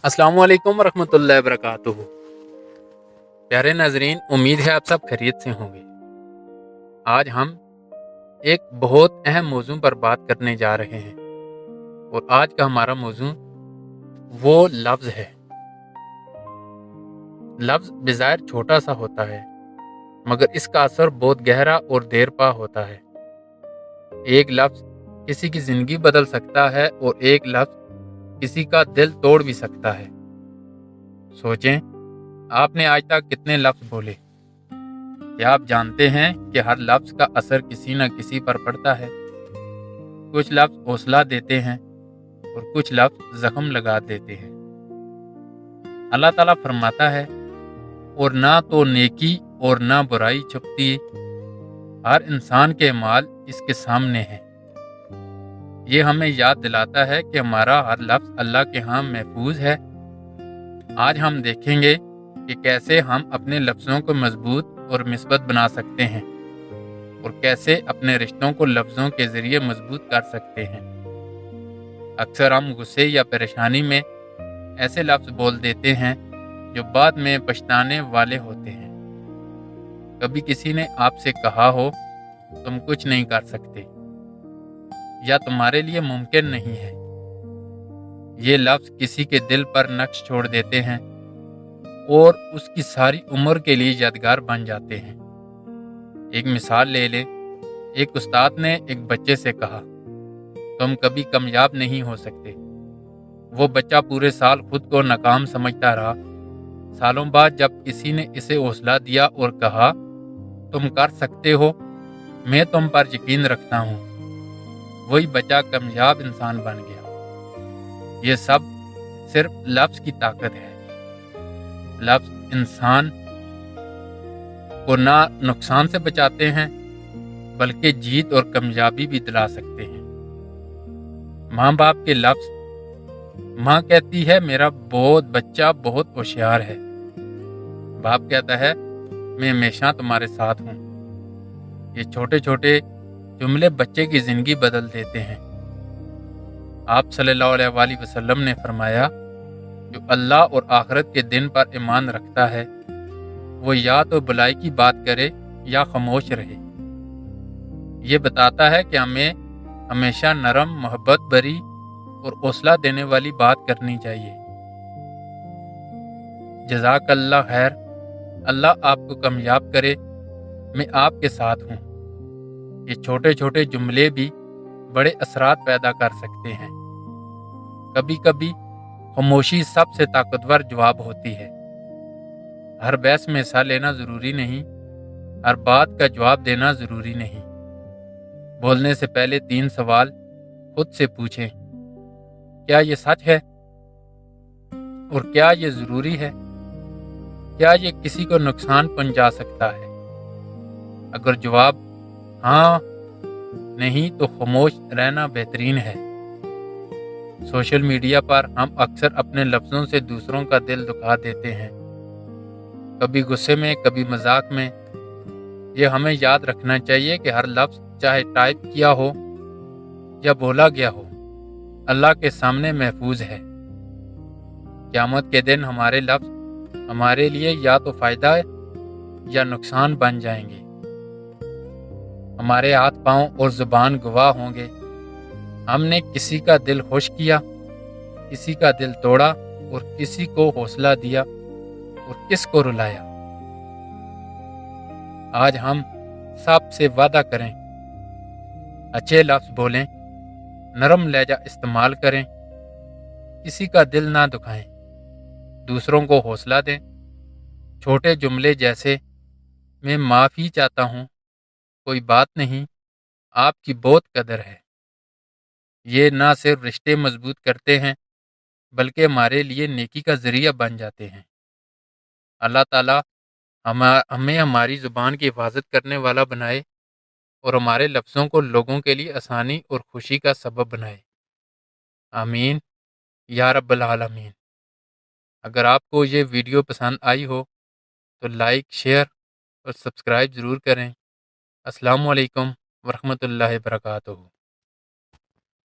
अस्सलाम वालेकुम रहमतुल्लाहि वबरकातुहू। प्यारे नाजरीन, उम्मीद है आप सब खैरियत से होंगे। आज हम एक बहुत अहम मौजू पर बात करने जा रहे हैं और आज का हमारा मौजू वो लफ्ज़ है। लफ्ज़ बेज़ाहिर छोटा सा होता है मगर इसका असर बहुत गहरा और देर पा होता है। एक लफ्ज़ किसी की ज़िंदगी बदल सकता है और एक लफ्ज़ किसी का दिल तोड़ भी सकता है। सोचें, आपने आज तक कितने लफ्ज़ बोले? क्या आप जानते हैं कि हर लफ्ज़ का असर किसी न किसी पर पड़ता है? कुछ लफ्ज़ हौसला देते हैं और कुछ लफ्ज़ जख्म लगा देते हैं। अल्लाह ताला फरमाता है, और ना तो नेकी और ना बुराई छुपती, हर इंसान के माल इसके सामने है। ये हमें याद दिलाता है कि हमारा हर लफ्ज़ अल्लाह के यहाँ महफूज है। आज हम देखेंगे कि कैसे हम अपने लफ्ज़ों को मजबूत और मिस्बत बना सकते हैं और कैसे अपने रिश्तों को लफ्ज़ों के ज़रिए मजबूत कर सकते हैं। अक्सर हम गुस्से या परेशानी में ऐसे लफ्ज़ बोल देते हैं जो बाद में पछताने वाले होते हैं। कभी किसी ने आपसे कहा हो, तुम कुछ नहीं कर सकते या तुम्हारे लिए मुमकिन नहीं है। ये लफ्ज़ किसी के दिल पर नक्श छोड़ देते हैं और उसकी सारी उम्र के लिए यादगार बन जाते हैं। एक मिसाल ले लें। एक उस्ताद ने एक बच्चे से कहा, तुम कभी कामयाब नहीं हो सकते। वो बच्चा पूरे साल खुद को नाकाम समझता रहा। सालों बाद जब किसी ने इसे हौसला दिया और कहा, तुम कर सकते हो, मैं तुम पर यकीन रखता हूँ, वही बच्चा कामयाब इंसान बन गया। ये सब सिर्फ लफ्ज़ की ताकत है। लफ्ज़ इंसान को ना नुकसान से बचाते हैं बल्कि जीत और कामयाबी भी दिला सकते हैं। माँ बाप के लफ्ज़। माँ कहती है, मेरा बच्चा बहुत होशियार है। बाप कहता है, मैं हमेशा तुम्हारे साथ हूँ। ये छोटे छोटे जुमले बच्चे की जिंदगी बदल देते हैं। आप सल्लल्लाहु अलैहि वसल्लम ने फरमाया, जो अल्लाह और आखिरत के दिन पर ईमान रखता है, वो या तो बुराई की बात करे या खामोश रहे। ये बताता है कि हमें हमेशा नरम, मोहब्बत भरी और हौसला देने वाली बात करनी चाहिए। जज़ाकल्लाह खैर। अल्लाह आपको कामयाब करे। मैं आपके साथ हूँ। ये छोटे छोटे जुमले भी बड़े असरात पैदा कर सकते हैं। कभी कभी खामोशी सबसे ताकतवर जवाब होती है। हर बहस में हिस्सा लेना जरूरी नहीं, हर बात का जवाब देना जरूरी नहीं। बोलने से पहले 3 सवाल खुद से पूछें। क्या ये सच है? और क्या ये जरूरी है? क्या ये किसी को नुकसान पहुंचा सकता है? अगर जवाब हाँ नहीं तो खामोश रहना बेहतरीन है। सोशल मीडिया पर हम अक्सर अपने लफ्ज़ों से दूसरों का दिल दुखा देते हैं, कभी गुस्से में, कभी मजाक में। ये हमें याद रखना चाहिए कि हर लफ्ज़, चाहे टाइप किया हो या बोला गया हो, अल्लाह के सामने महफूज है। क़यामत के दिन हमारे लफ्ज़ हमारे लिए या तो फ़ायदा या नुकसान बन जाएंगे। हमारे हाथ, पाँव और ज़ुबान गवाह होंगे। हमने किसी का दिल खुश किया, किसी का दिल तोड़ा और किसी को हौसला दिया और किस को रुलाया। आज हम सब से वादा करें, अच्छे लफ्ज़ बोलें, नरम लहजा इस्तेमाल करें, किसी का दिल ना दुखाएं, दूसरों को हौसला दें। छोटे जुमले जैसे, मैं माफ़ी चाहता हूँ, कोई बात नहीं, आपकी बहुत कदर है, ये ना सिर्फ रिश्ते मजबूत करते हैं बल्कि हमारे लिए नेकी का जरिया बन जाते हैं। अल्लाह ताला हमें हमारी ज़ुबान की हिफाजत करने वाला बनाए और हमारे लफ्ज़ों को लोगों के लिए आसानी और खुशी का सबब बनाए। आमीन या रब्बल आलमीन। अगर आपको ये वीडियो पसंद आई हो तो लाइक, शेयर और सब्सक्राइब ज़रूर करें। अस्सलामु अलैकुम वरहमतुल्लाहि वबरकातुहू।